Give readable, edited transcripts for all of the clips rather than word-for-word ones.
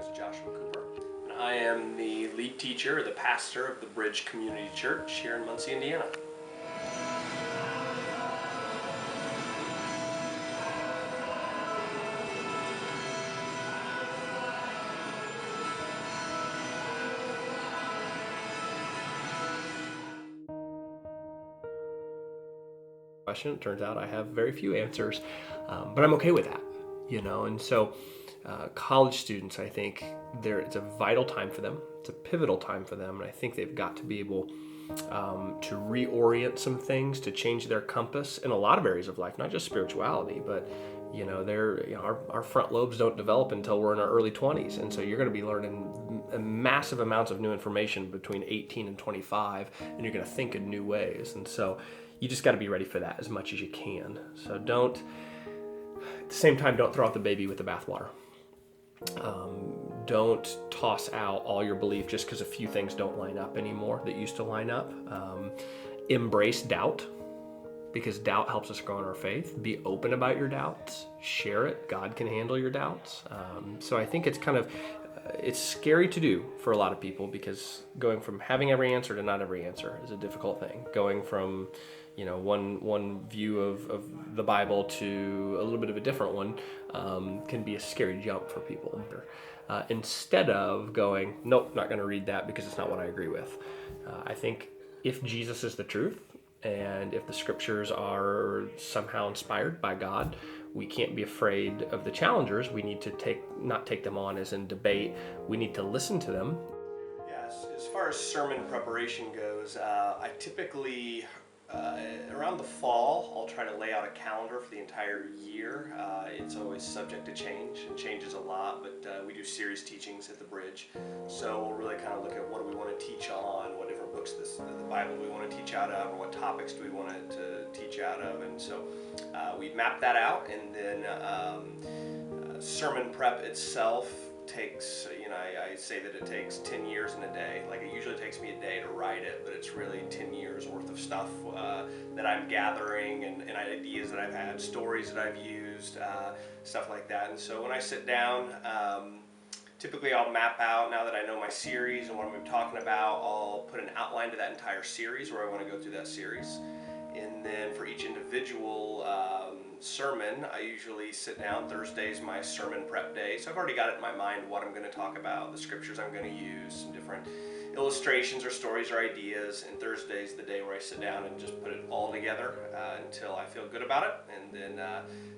name is Joshua Cooper, and I am the lead teacher, the pastor of the Bridge Community Church here in Muncie, Indiana. Question. It turns out I have very few answers, but I'm okay with that, and so college students, I think it's a vital time for them. It's a pivotal time for them, and I think they've got to be able to reorient some things, to change their compass in a lot of areas of life, not just spirituality, but our front lobes don't develop until we're in our early 20s, and so you're going to be learning massive amounts of new information between 18 and 25, and you're going to think in new ways, and so you just got to be ready for that as much as you can. So at the same time, don't throw out the baby with the bathwater. Don't toss out all your belief just because a few things don't line up anymore that used to line up. Embrace doubt, because doubt helps us grow in our faith. Be open about your doubts. Share it. God can handle your doubts. So I think it's it's scary to do for a lot of people, because going from having every answer to not every answer is a difficult thing. Going from one view of the Bible to a little bit of a different one can be a scary jump for people. Instead of going, nope, not going to read that because it's not what I agree with. I think if Jesus is the truth, and if the scriptures are somehow inspired by God, we can't be afraid of the challengers. We need to not take them on as in debate. We need to listen to them. Yes, as far as sermon preparation goes, I typically, around the fall, I'll try to lay out a calendar for the entire year. It's always subject to change. It changes a lot, but we do series teachings at the Bridge. So we'll really kind of look at what do we want to teach on, what different books the Bible we want to teach out of, or what topics do we want to teach out of. And so we map that out, and then sermon prep itself takes, I say that it takes 10 years in a day. Like, it usually takes me a day to write it, but it's really 10 years worth of stuff that I'm gathering, and ideas that I've had, stories that I've used, stuff like that. And so when I sit down, typically I'll map out, now that I know my series and what I'm talking about, I'll put an outline to that entire series, where I want to go through that series. And then for each individual sermon, I usually sit down. Thursday's my sermon prep day, so I've already got it in my mind what I'm going to talk about, the scriptures I'm going to use, some different illustrations or stories or ideas. And Thursday's the day where I sit down and just put it all together until I feel good about it. And then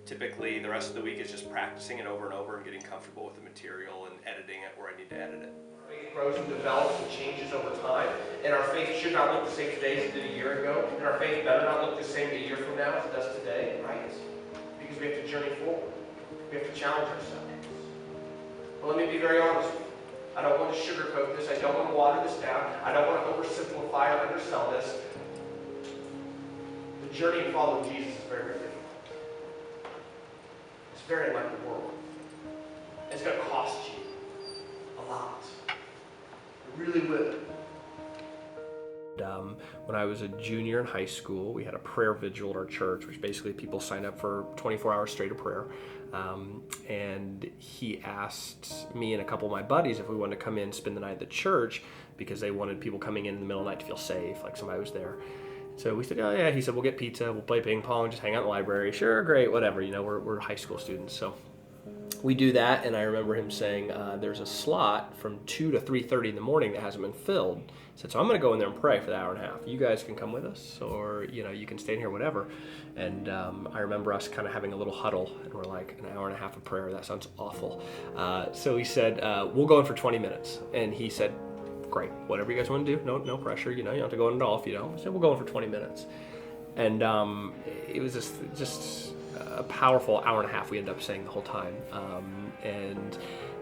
typically the rest of the week is just practicing it over and over and getting comfortable with the material and editing it where I need to edit it. Faith grows and develops and changes over time, and our faith should not look the same today as it did a year ago, and our faith better not look the same a year from now as it does today, right? Because we have to journey forward. We have to challenge ourselves. But let me be very honest with you. I don't want to sugarcoat this. I don't want to water this down. I don't want to oversimplify or undersell this. The journey to follow Jesus is very, very difficult. It's very unlike the world. It's going to cost you a lot. It really will. When I was a junior in high school, we had a prayer vigil at our church, which basically people sign up for 24 hours straight of prayer. And he asked me and a couple of my buddies if we wanted to come in and spend the night at the church, because they wanted people coming in the middle of the night to feel safe, like somebody was there. So we said, oh yeah. He said, we'll get pizza, we'll play ping pong, just hang out in the library. Sure, great, whatever. We're high school students. So we do that, and I remember him saying there's a slot from 2 to 3:30 in the morning that hasn't been filled. He said, so I'm going to go in there and pray for the hour and a half. You guys can come with us, or you can stay in here, whatever. And I remember us kind of having a little huddle, and we're like, an hour and a half of prayer, that sounds awful. So he said, we'll go in for 20 minutes. And he said, great, whatever you guys want to do, no pressure, you don't have to go in at all if you don't. He said, we'll go in for 20 minutes. And it was just a powerful hour and a half we ended up saying the whole time. And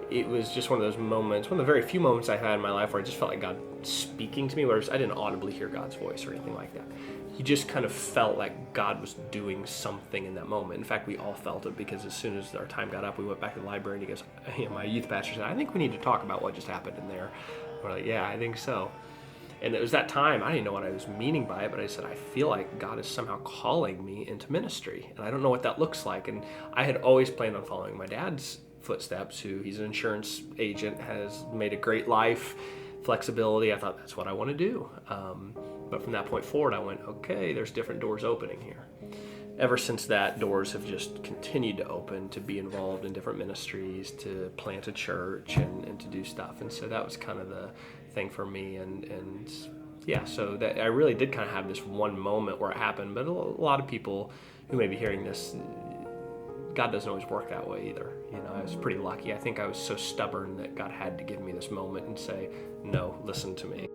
it was just one of those moments, one of the very few moments I had in my life where I just felt like God speaking to me, whereas I didn't audibly hear God's voice or anything like that. You just kind of felt like God was doing something in that moment. In fact, we all felt it, because as soon as our time got up, we went back to the library, and he goes, my youth pastor said, I think we need to talk about what just happened in there. We're like, yeah, I think so. And it was that time, I didn't know what I was meaning by it, but I said, I feel like God is somehow calling me into ministry, and I don't know what that looks like. And I had always planned on following my dad's footsteps, who he's an insurance agent, has made a great life, flexibility. I thought that's what I want to do. But from that point forward, I went, okay, there's different doors opening here. Ever since that, doors have just continued to open to be involved in different ministries, to plant a church and to do stuff. And so that was kind of the thing for me. And yeah, so that I really did kind of have this one moment where it happened. But a lot of people who may be hearing this, God doesn't always work that way either. I was pretty lucky. I think I was so stubborn that God had to give me this moment and say, no, listen to me.